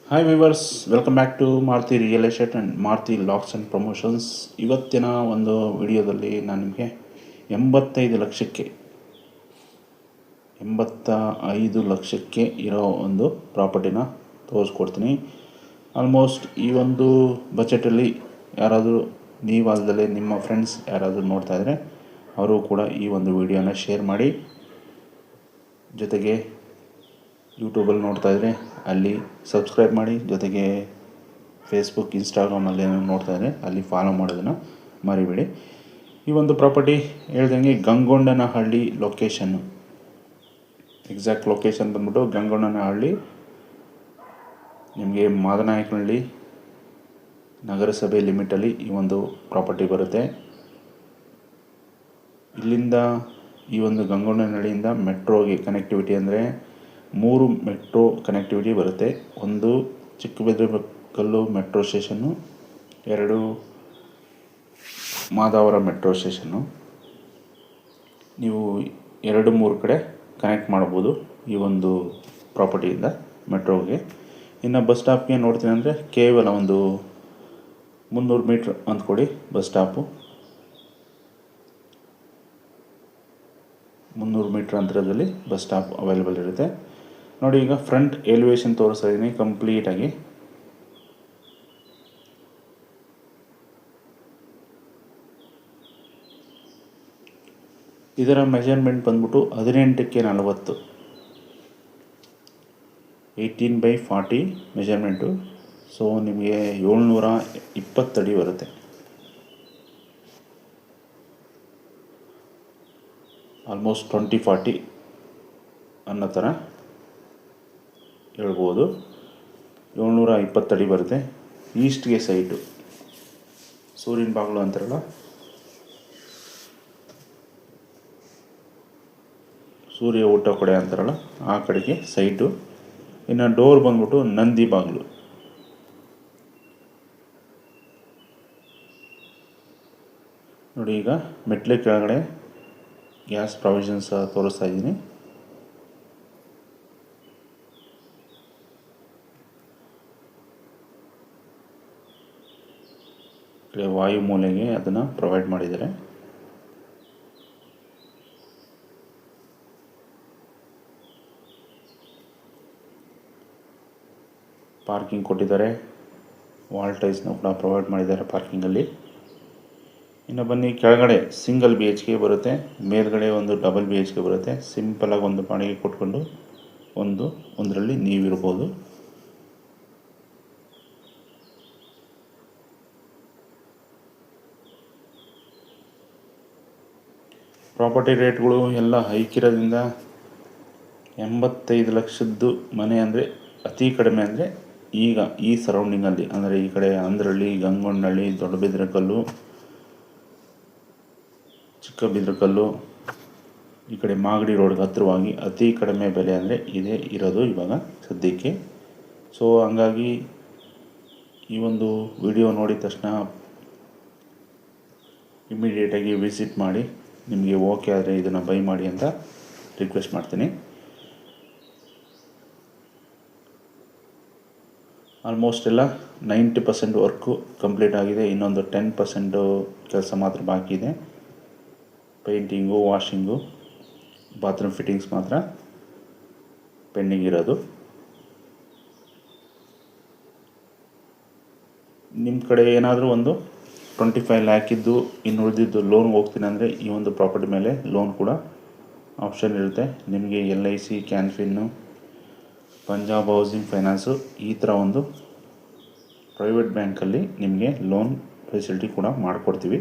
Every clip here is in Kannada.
Hi viewers, welcome back to Maruti real estate and Maruti locks and promotions. ಇವತ್ತಿನ ಒಂದು ವಿಡಿಯೋದಲ್ಲಿ ನಾನು ನಿಮಗೆ 85 ಲಕ್ಷಕ್ಕೆ ಇರೋ ಒಂದು ಪ್ರಾಪರ್ಟಿನ ತೋರಿಸ್ಕೊಡ್ತೀನಿ. ಆಲ್ಮೋಸ್ಟ್ ಈ ಒಂದು ಬಜೆಟಲ್ಲಿ ಯಾರಾದರೂ ನೀವು ಅಲ್ಲದೆ ನಿಮ್ಮ ಫ್ರೆಂಡ್ಸ್ ಯಾರಾದರೂ ನೋಡ್ತಾ ಇದ್ದರೆ ಅವರು ಕೂಡ ಈ ಒಂದು ವಿಡಿಯೋನ ಶೇರ್ ಮಾಡಿ. ಜೊತೆಗೆ ಯೂಟ್ಯೂಬಲ್ಲಿ ನೋಡ್ತಾ ಇದ್ದರೆ ಅಲ್ಲಿ ಸಬ್ಸ್ಕ್ರೈಬ್ ಮಾಡಿ. ಜೊತೆಗೆ ಫೇಸ್ಬುಕ್, ಇನ್ಸ್ಟಾಗ್ರಾಮಲ್ಲಿ ನೋಡ್ತಾ ಇದ್ದರೆ ಅಲ್ಲಿ ಫಾಲೋ ಮಾಡೋದನ್ನು ಮರಿಬೇಡಿ. ಈ ಒಂದು ಪ್ರಾಪರ್ಟಿ ಹೇಳ್ದಂಗೆ ಗಂಗೊಂಡನಹಳ್ಳಿ ಲೊಕೇಶನ್ನು, ಎಕ್ಸಾಕ್ಟ್ ಲೊಕೇಶನ್ ಬಂದ್ಬಿಟ್ಟು ಗಂಗೊಂಡನಹಳ್ಳಿ, ನಿಮಗೆ ಮಾದನಾಯಕನಹಳ್ಳಿ ನಗರಸಭೆ ಲಿಮಿಟಲ್ಲಿ ಈ ಒಂದು ಪ್ರಾಪರ್ಟಿ ಬರುತ್ತೆ. ಇಲ್ಲಿಂದ ಈ ಒಂದು ಗಂಗೊಂಡನಹಳ್ಳಿಯಿಂದ ಮೆಟ್ರೋಗೆ ಕನೆಕ್ಟಿವಿಟಿ ಅಂದರೆ 3 ಮೆಟ್ರೋ ಕನೆಕ್ಟಿವಿಟಿ ಬರುತ್ತೆ. ಒಂದು Chikkabidarakallu metro station, 2 Madavara metro station. ನೀವು 2-3 ಕಡೆ ಕನೆಕ್ಟ್ ಮಾಡ್ಬೋದು ಈ ಒಂದು ಪ್ರಾಪರ್ಟಿಯಿಂದ ಮೆಟ್ರೋಗೆ. ಇನ್ನು ಬಸ್ ಸ್ಟಾಪ್ಗೆ ನೋಡ್ತೀನಿ ಅಂದರೆ ಕೇವಲ ಒಂದು 300 ಮೀಟ್ರ್ ಅಂದ್ಕೊಡಿ. ಬಸ್ ಸ್ಟಾಪು 300 ಮೀಟ್ರ್ ಅಂತರದಲ್ಲಿ ಬಸ್ ಸ್ಟಾಪ್ ಅವೈಲೇಬಲ್ ಇರುತ್ತೆ. ನೋಡಿ, ಈಗ ಫ್ರಂಟ್ ಎಲಿವೇಶನ್ ತೋರಿಸ್ತಾ ಇದ್ದೀನಿ ಕಂಪ್ಲೀಟಾಗಿ. ಇದರ ಮೆಜರ್ಮೆಂಟ್ ಬಂದ್ಬಿಟ್ಟು 18x40, 18x40 ಮೆಜರ್ಮೆಂಟು. ಸೊ ನಿಮಗೆ 720 ಅಡಿ ಬರುತ್ತೆ. ಆಲ್ಮೋಸ್ಟ್ 20-40 ಅನ್ನೋ ಥರ ಹೇಳ್ಬೋದು. 720 ಅಡಿ ಬರುತ್ತೆ. ಈಸ್ಟ್ಗೆ ಸೈಟು, ಸೂರ್ಯನ ಬಾಗಿಲು ಅಂತಾರಲ್ಲ, ಸೂರ್ಯ ಊಟ ಕಡೆ ಅಂತಾರಲ್ಲ, ಆ ಕಡೆಗೆ ಸೈಟು. ಇನ್ನು ಡೋರ್ ಬಂದ್ಬಿಟ್ಟು ನಂದಿ ಬಾಗಿಲು. ನೋಡಿ, ಈಗ ಮೆಟ್ಲೆ ಕೆಳಗಡೆ ಗ್ಯಾಸ್ ಪ್ರಾವಿಷನ್ಸ್ ತೋರಿಸ್ತಾ ಇದ್ದೀನಿ. ವಾಯು ಮೂಲೆಗೆ ಅದನ್ನು ಪ್ರೊವೈಡ್ ಮಾಡಿದ್ದಾರೆ. ಪಾರ್ಕಿಂಗ್ ಕೊಟ್ಟಿದ್ದಾರೆ. ವಾಲ್ ಟೈಲ್ಸ್ನ ಕೂಡ ಪ್ರೊವೈಡ್ ಮಾಡಿದ್ದಾರೆ ಪಾರ್ಕಿಂಗಲ್ಲಿ. ಇನ್ನು ಬನ್ನಿ, ಕೆಳಗಡೆ ಸಿಂಗಲ್ BHK ಬರುತ್ತೆ, ಮೇಲ್ಗಡೆ ಒಂದು ಡಬಲ್ BHK ಬರುತ್ತೆ. ಸಿಂಪಲಾಗಿ ಒಂದು ಬಾಡಿಗೆ ಕೊಟ್ಕೊಂಡು ಒಂದರಲ್ಲಿ ನೀವಿರ್ಬೋದು. ಪ್ರಾಪರ್ಟಿ ರೇಟ್ಗಳು ಎಲ್ಲ ಹೈಕಿರೋದ್ರಿಂದ 85 ಲಕ್ಷದ್ದು ಮನೆ ಅಂದರೆ ಅತಿ ಕಡಿಮೆ ಅಂದರೆ ಈಗ ಈ ಸರೌಂಡಿಂಗಲ್ಲಿ, ಅಂದರೆ ಈ ಕಡೆ ಅಂದ್ರಳ್ಳಿ, ಗಂಗೊಂಡನಹಳ್ಳಿ, ದೊಡ್ಡಬಿದ್ರಕಲ್ಲು, ಚಿಕ್ಕಬಿದ್ರಕಲ್ಲು, ಈ ಕಡೆ ಮಾಗಡಿ ರೋಡ್ಗೆ ಹತ್ತಿರವಾಗಿ ಅತಿ ಕಡಿಮೆ ಬೆಲೆ ಅಂದರೆ ಇದೇ ಇರೋದು ಇವಾಗ ಸದ್ಯಕ್ಕೆ. ಸೊ ಹಂಗಾಗಿ ಈ ಒಂದು ವಿಡಿಯೋ ನೋಡಿದ ತಕ್ಷಣ ಇಮಿಡಿಯೇಟಾಗಿ ವಿಸಿಟ್ ಮಾಡಿ, ನಿಮಗೆ ಓಕೆ ಆದರೆ ಇದನ್ನು ಬೈ ಮಾಡಿ ಅಂತ ರಿಕ್ವೆಸ್ಟ್ ಮಾಡ್ತೀನಿ. ಆಲ್ಮೋಸ್ಟ್ ಎಲ್ಲ 90% ವರ್ಕು ಕಂಪ್ಲೀಟ್ ಆಗಿದೆ. ಇನ್ನೊಂದು 10% ಕೆಲಸ ಮಾತ್ರ ಬಾಕಿ ಇದೆ. ಪೇಂಟಿಂಗು, ವಾಷಿಂಗು, ಬಾತ್ರೂಮ್ ಫಿಟ್ಟಿಂಗ್ಸ್ ಮಾತ್ರ ಪೆಂಡಿಂಗ್ ಇರೋದು. ನಿಮ್ಮ ಕಡೆ ಏನಾದರೂ ಒಂದು 25 ಲ್ಯಾಕ್ ಇದ್ದು ಇನ್ನು ಉಳಿದಿದ್ದು ಲೋನ್ಗೆ ಹೋಗ್ತೀನಿ ಅಂದರೆ ಈ ಒಂದು ಪ್ರಾಪರ್ಟಿ ಮೇಲೆ ಲೋನ್ ಕೂಡ ಆಪ್ಷನ್ ಇರುತ್ತೆ. ನಿಮಗೆ LIC, ಕ್ಯಾನ್ಫಿನ್ನು, ಪಂಜಾಬ್ ಹೌಸಿಂಗ್ ಫೈನಾನ್ಸು, ಈ ಥರ ಒಂದು ಪ್ರೈವೇಟ್ ಬ್ಯಾಂಕಲ್ಲಿ ನಿಮಗೆ ಲೋನ್ ಫೆಸಿಲಿಟಿ ಕೂಡ ಮಾಡಿಕೊಡ್ತೀವಿ.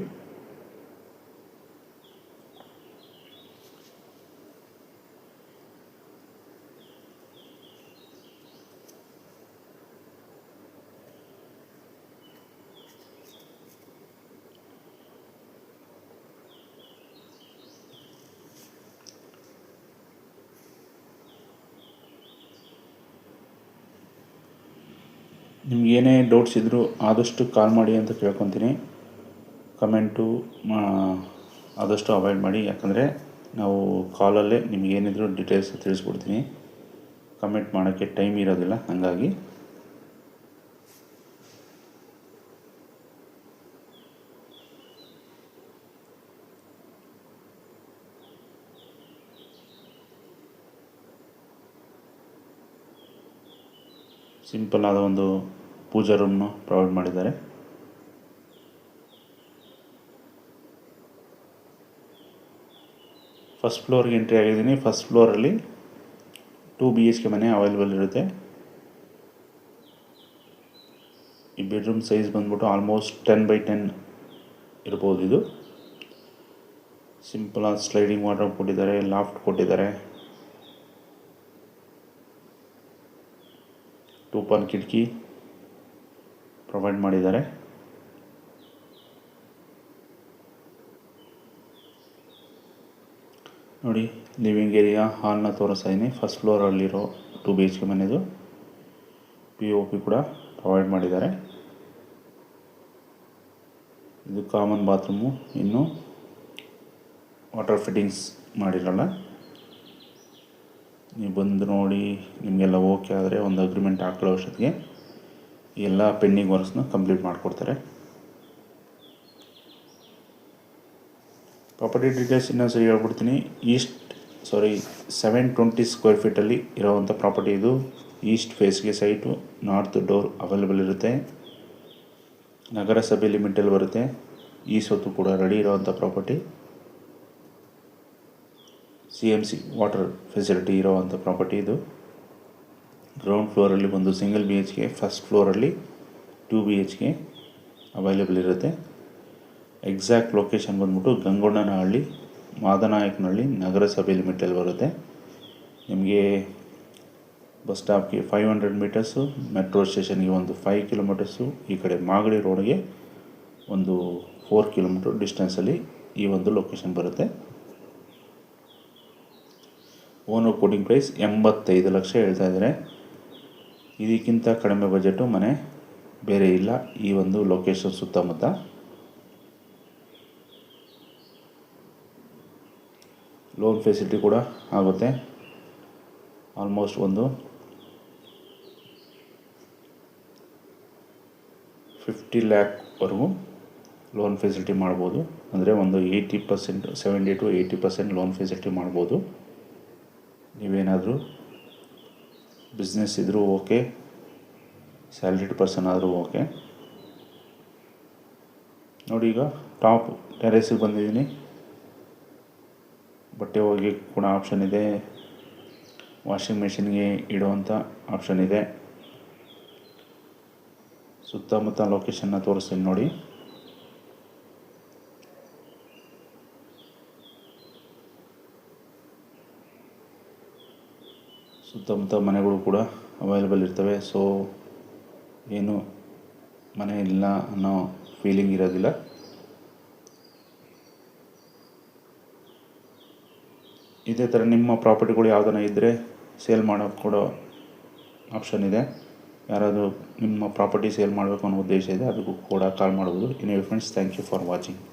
ನಿಮಗೇನೇ ಡೌಟ್ಸ್ ಇದ್ದರೂ ಆದಷ್ಟು ಕಾಲ್ ಮಾಡಿ ಅಂತ ಕೇಳ್ಕೊತೀನಿ. ಕಮೆಂಟು ಆದಷ್ಟು ಅವಾಯ್ಡ್ ಮಾಡಿ, ಯಾಕಂದರೆ ನಾವು ಕಾಲಲ್ಲೇ ನಿಮಗೇನಿದ್ರು ಡೀಟೇಲ್ಸ್ ತಿಳಿಸ್ಬಿಡ್ತೀನಿ. ಕಮೆಂಟ್ ಮಾಡೋಕ್ಕೆ ಟೈಮ್ ಇರೋದಿಲ್ಲ. ಹಾಗಾಗಿ ಸಿಂಪಲ್ ಆದ ಒಂದು ಪೂಜಾ ರೂಮ್ನ ಪ್ರೊವೈಡ್ ಮಾಡಿದ್ದಾರೆ. ಫಸ್ಟ್ ಫ್ಲೋರ್ಗೆ ಎಂಟ್ರಿ ಆಗಿದ್ದೀನಿ. ಫಸ್ಟ್ ಫ್ಲೋರಲ್ಲಿ 2 BHK ಮನೆ ಅವೈಲೇಬಲ್ ಇರುತ್ತೆ. ಈ ಬೆಡ್ರೂಮ್ ಸೈಜ್ ಬಂದ್ಬಿಟ್ಟು ಆಲ್ಮೋಸ್ಟ್ 10x10 ಇರ್ಬೋದು. ಇದು ಸಿಂಪಲ್ ಆದ ಸ್ಲೈಡಿಂಗ್ ವಾರ್ಡ್ರೋಬ್ ಕೊಟ್ಟಿದ್ದಾರೆ, ಲಾಫ್ಟ್ ಕೊಟ್ಟಿದ್ದಾರೆ, 2 ಕಿಟಕಿ ಪ್ರೊವೈಡ್ ಮಾಡಿದ್ದಾರೆ. ನೋಡಿ, ಲಿವಿಂಗ್ ಏರಿಯಾ ಹಾಲ್ನ ತೋರಿಸ್ತಾ ಇದ್ದೀನಿ. ಫಸ್ಟ್ ಫ್ಲೋರಲ್ಲಿರೋ 2 BHK ಮನೆದು POP ಕೂಡ ಪ್ರೊವೈಡ್ ಮಾಡಿದ್ದಾರೆ. ಇದು ಕಾಮನ್ ಬಾತ್ರೂಮು, ಇನ್ನು ವಾಟರ್ ಫಿಟ್ಟಿಂಗ್ಸ್ ಮಾಡಿರಲ್ಲ. ನೀವು ಬಂದು ನೋಡಿ, ನಿಮಗೆಲ್ಲ ಓಕೆ ಆದರೆ ಒಂದು ಅಗ್ರಿಮೆಂಟ್ ಹಾಕೊಳ್ಳೋ ಅಷ್ಟೊತ್ತಿಗೆ ಎಲ್ಲ ಪೆಂಡಿಂಗ್ ವರ್ಕ್ಸ್ನ ಕಂಪ್ಲೀಟ್ ಮಾಡಿಕೊಡ್ತಾರೆ. ಪ್ರಾಪರ್ಟಿ ಡೀಟೇಲ್ಸ್ ಇನ್ನೊಂದು ಸರಿ ಹೇಳ್ಬಿಡ್ತೀನಿ. 720 ಸ್ಕ್ವೇರ್ ಫೀಟಲ್ಲಿ ಇರೋವಂಥ ಪ್ರಾಪರ್ಟಿ ಇದು. ಈಸ್ಟ್ ಫೇಸ್ಗೆ ಸೈಟು, ನಾರ್ತ್ ಡೋರ್ ಅವೈಲೇಬಲ್ ಇರುತ್ತೆ. ನಗರಸಭೆ ಲಿಮಿಟಲ್ಲಿ ಬರುತ್ತೆ. ಈ ಸೊತ್ತು ಕೂಡ ರೆಡಿ ಇರೋವಂಥ ಪ್ರಾಪರ್ಟಿ. CMC ವಾಟರ್ ಫೆಸಿಲಿಟಿ ಇರೋವಂಥ ಪ್ರಾಪರ್ಟಿ ಇದು. ಗ್ರೌಂಡ್ ಫ್ಲೋರಲ್ಲಿ ಒಂದು ಸಿಂಗಲ್ BHK, ಫಸ್ಟ್ ಫ್ಲೋರಲ್ಲಿ 2 BHK ಅವೈಲೇಬಲ್ ಇರುತ್ತೆ. ಎಕ್ಸಾಕ್ಟ್ ಲೊಕೇಶನ್ ಬಂದ್ಬಿಟ್ಟು ಗಂಗೊಣ್ಣನಹಳ್ಳಿ, ಮಾದನಾಯಕನಹಳ್ಳಿ, ನಗರಸಭೆ ಲಿಮಿಟಲ್ಲಿ ಬರುತ್ತೆ. ನಿಮಗೆ ಬಸ್ ಸ್ಟಾಪ್ಗೆ 500 ಮೀಟರ್ಸು, ಮೆಟ್ರೋ ಸ್ಟೇಷನ್ಗೆ ಒಂದು 5 ಕಿಲೋಮೀಟರ್ಸು, ಈ ಕಡೆ ಮಾಗಡಿ ರೋಡ್ಗೆ ಒಂದು 4 ಕಿಲೋಮೀಟರ್ ಡಿಸ್ಟೆನ್ಸಲ್ಲಿ ಈ ಒಂದು ಲೊಕೇಶನ್ ಬರುತ್ತೆ. ಓನರ್ ಕೋಟಿಂಗ್ ಪ್ರೈಸ್ 85 ಲಕ್ಷ ಹೇಳ್ತಾ ಇದ್ದಾರೆ. ಇದಕ್ಕಿಂತ ಕಡಿಮೆ ಬಜೆಟು ಮನೆ ಬೇರೆ ಇಲ್ಲ ಈ ಒಂದು ಲೊಕೇಶನ್ ಸುತ್ತಮುತ್ತ. ಲೋನ್ ಫೆಸಿಲಿಟಿ ಕೂಡ ಆಗುತ್ತೆ. ಆಲ್ಮೋಸ್ಟ್ ಒಂದು 50 ಲ್ಯಾಕ್ವರೆಗೂ ಲೋನ್ ಫೆಸಿಲಿಟಿ ಮಾಡ್ಬೋದು. ಅಂದರೆ ಒಂದು 80%, 70 to 80% ಲೋನ್ ಫೆಸಿಲಿಟಿ ಮಾಡ್ಬೋದು. ನೀವೇನಾದರೂ ಬಿಸ್ನೆಸ್ ಇದ್ದರೂ ಓಕೆ, ಸ್ಯಾಲ್ರಿಡ್ ಪರ್ಸನ್ ಆದರೂ ಓಕೆ. ನೋಡಿ, ಈಗ ಟಾಪ್ ಟೆರೇಸಿಗೆ ಬಂದಿದ್ದೀನಿ. ಬಟ್ಟೆ ಒಗೆಯೋಕ್ಕೆ ಕೂಡ ಆಪ್ಷನ್ ಇದೆ, ವಾಷಿಂಗ್ ಮೆಷಿನ್ಗೆ ಇಡುವಂಥ ಆಪ್ಷನ್ ಇದೆ. ಸುತ್ತಮುತ್ತ ಲೊಕೇಶನ್ನ ತೋರಿಸ್ತೀನಿ ನೋಡಿ. ಸುತ್ತಮುತ್ತ ಮನೆಗಳು ಕೂಡ ಅವೈಲೇಬಲ್ ಇರ್ತವೆ. ಸೊ ಏನು ಮನೆ ಇಲ್ಲ ಅನ್ನೋ ಫೀಲಿಂಗ್ ಇರೋದಿಲ್ಲ. ಇದೇ ಥರ ನಿಮ್ಮ ಪ್ರಾಪರ್ಟಿಗಳು ಯಾವುದನ್ನ ಇದ್ದರೆ ಸೇಲ್ ಮಾಡೋಕ್ಕೆ ಕೊಡೋ ಆಪ್ಷನ್ ಇದೆ. ಯಾರಾದರೂ ನಿಮ್ಮ ಪ್ರಾಪರ್ಟಿ ಸೇಲ್ ಮಾಡಬೇಕು ಅನ್ನೋ ಉದ್ದೇಶ ಇದೆ, ಅದಕ್ಕೂ ಕೂಡ ಕಾಲ್ ಮಾಡ್ಬೋದು. Anyway friends, thank you for watching.